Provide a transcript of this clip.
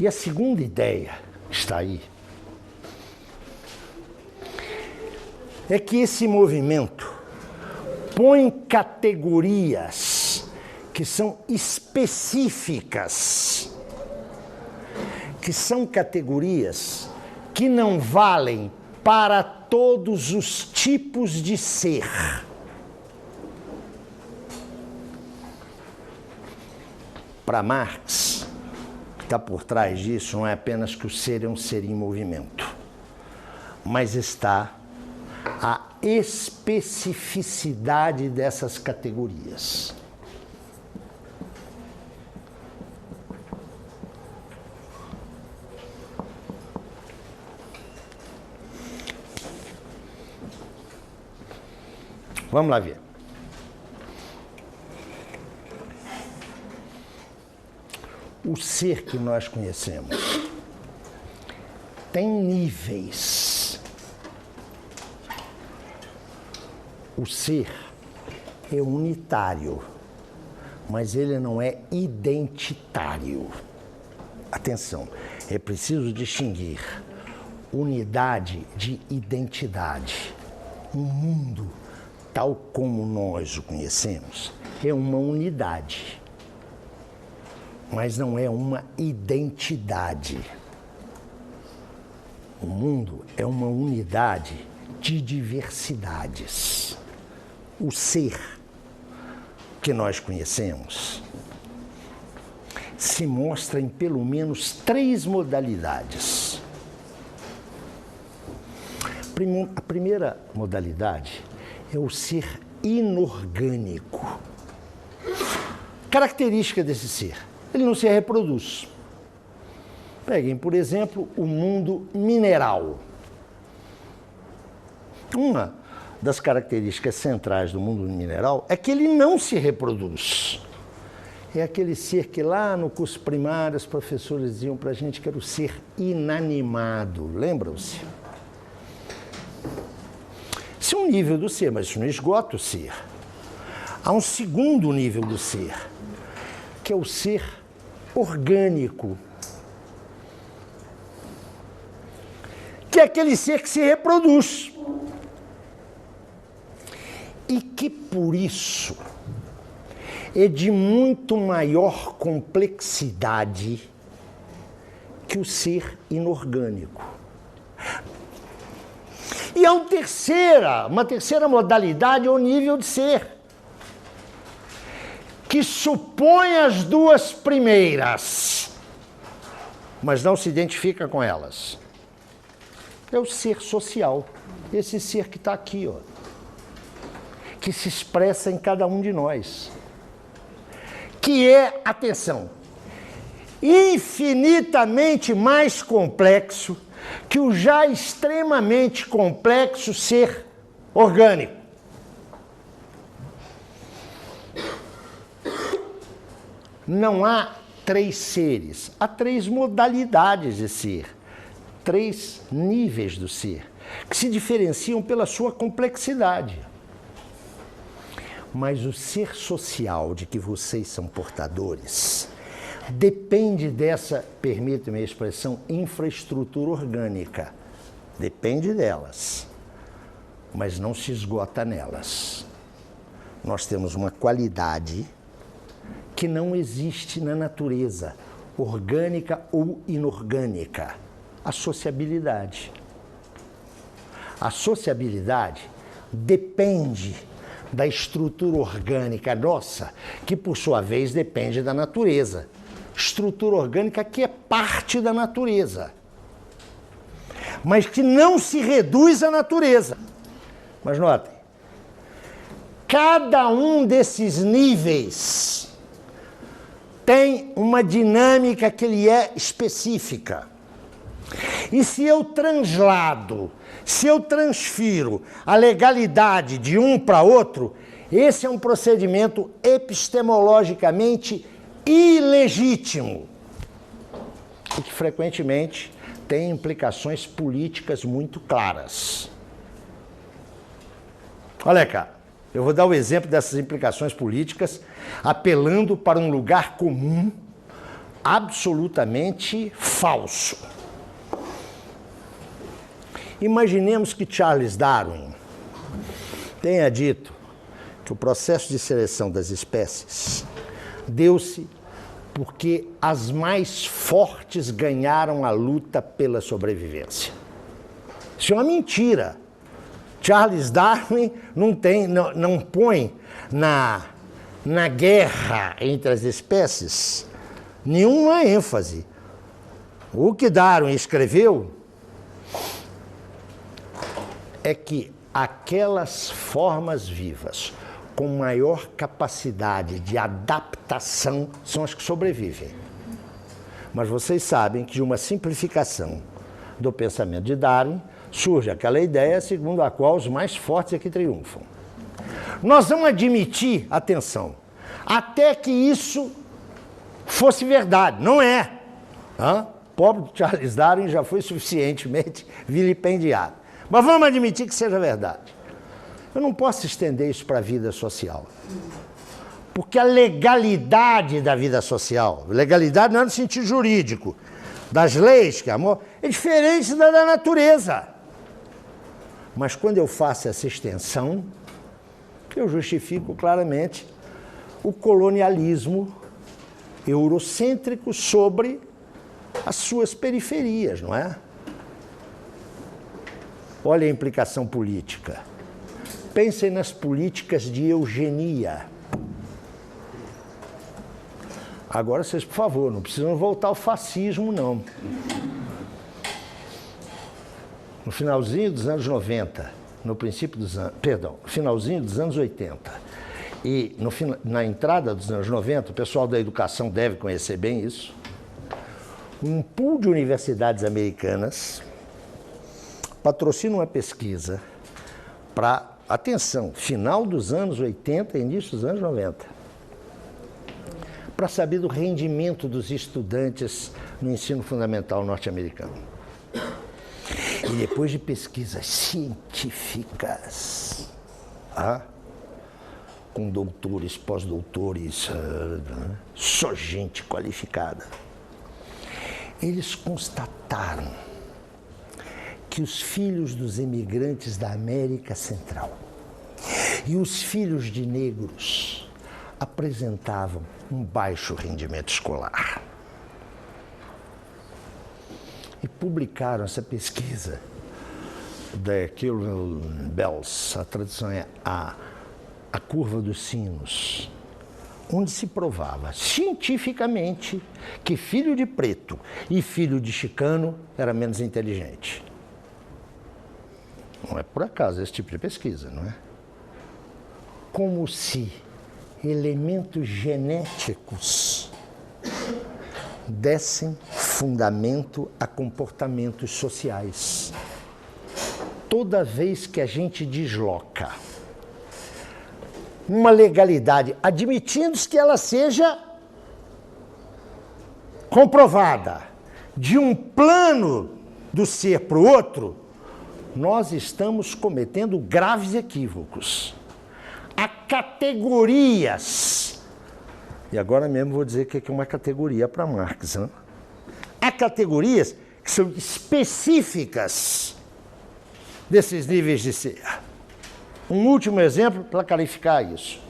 E a segunda ideia está aí, é que esse movimento põe categorias que são específicas, que são categorias que não valem para todos os tipos de ser. Para Marx, o que está por trás disso não é apenas que o ser é um ser em movimento, mas está a especificidade dessas categorias. Vamos lá ver. O ser que nós conhecemos tem níveis. O ser é unitário, mas ele não é identitário. Atenção, é preciso distinguir unidade de identidade. O mundo, tal como nós o conhecemos, é uma unidade, mas não é uma identidade. O mundo é uma unidade de diversidades. O ser que nós conhecemos se mostra em pelo menos 3 modalidades. A primeira modalidade é o ser inorgânico. Característica desse ser: ele não se reproduz. Peguem, por exemplo, o mundo mineral. Uma das características centrais do mundo mineral é que ele não se reproduz. É aquele ser que lá no curso primário os professores diziam para a gente que era o ser inanimado. Lembram-se? Isso é um nível do ser, mas isso não esgota o ser. Há um segundo nível do ser, que é o ser orgânico, que é aquele ser que se reproduz e que, por isso, é de muito maior complexidade que o ser inorgânico. E uma terceira modalidade é o nível de ser, que supõe as 2 primeiras, mas não se identifica com elas. É o ser social, esse ser que está aqui, ó, que se expressa em cada um de nós, que é, atenção, infinitamente mais complexo que o já extremamente complexo ser orgânico. Não há 3 seres, há 3 modalidades de ser, 3 níveis do ser, que se diferenciam pela sua complexidade. Mas o ser social de que vocês são portadores depende dessa, permitam-me a expressão, infraestrutura orgânica. Depende delas, mas não se esgota nelas. Nós temos uma qualidade que não existe na natureza, orgânica ou inorgânica: a sociabilidade. A sociabilidade depende da estrutura orgânica nossa, que por sua vez depende da natureza. Estrutura orgânica que é parte da natureza, mas que não se reduz à natureza. Mas notem, cada um desses níveis tem uma dinâmica que lhe é específica. E se eu translado, se eu transfiro a legalidade de um para outro, esse é um procedimento epistemologicamente ilegítimo, e que frequentemente tem implicações políticas muito claras. Olha cá, eu vou dar o exemplo dessas implicações políticas apelando para um lugar comum absolutamente falso. Imaginemos que Charles Darwin tenha dito que o processo de seleção das espécies deu-se porque as mais fortes ganharam a luta pela sobrevivência. Isso é uma mentira. Charles Darwin não põe na guerra entre as espécies nenhuma ênfase. O que Darwin escreveu é que aquelas formas vivas com maior capacidade de adaptação são as que sobrevivem. Mas vocês sabem que de uma simplificação do pensamento de Darwin surge aquela ideia segundo a qual os mais fortes é que triunfam. Nós vamos admitir, atenção, até que isso fosse verdade. Não é. Pobre Charles Darwin já foi suficientemente vilipendiado. Mas vamos admitir que seja verdade. Eu não posso estender isso para a vida social. Porque a legalidade da vida social, legalidade não é no sentido jurídico, das leis, que é diferente da natureza. Mas quando eu faço essa extensão, eu justifico claramente o colonialismo eurocêntrico sobre as suas periferias, não é? Olha a implicação política. Pensem nas políticas de eugenia. Agora vocês, por favor, não precisam voltar ao fascismo, não. No finalzinho dos anos 90, no princípio dos anos... Perdão, finalzinho dos anos 80 e na entrada dos anos 90, o pessoal da educação deve conhecer bem isso, um pool de universidades americanas patrocina uma pesquisa para, atenção, final dos anos 80 e início dos anos 90, para saber do rendimento dos estudantes no ensino fundamental norte-americano. E depois de pesquisas científicas, com doutores, pós-doutores, só gente qualificada, eles constataram que os filhos dos imigrantes da América Central e os filhos de negros apresentavam um baixo rendimento escolar. E publicaram essa pesquisa da Kilwell Bells, a tradução é a curva dos sinos, onde se provava cientificamente que filho de preto e filho de chicano era menos inteligente. Não é por acaso esse tipo de pesquisa, não é? Como se elementos genéticos dessem fundamento a comportamentos sociais. Toda vez que a gente desloca uma legalidade, admitindo-se que ela seja comprovada, de um plano do ser para o outro, nós estamos cometendo graves equívocos. Há categorias, e agora mesmo vou dizer o que é uma categoria para Marx. Há categorias que são específicas desses níveis de ser. Um último exemplo para clarificar isso.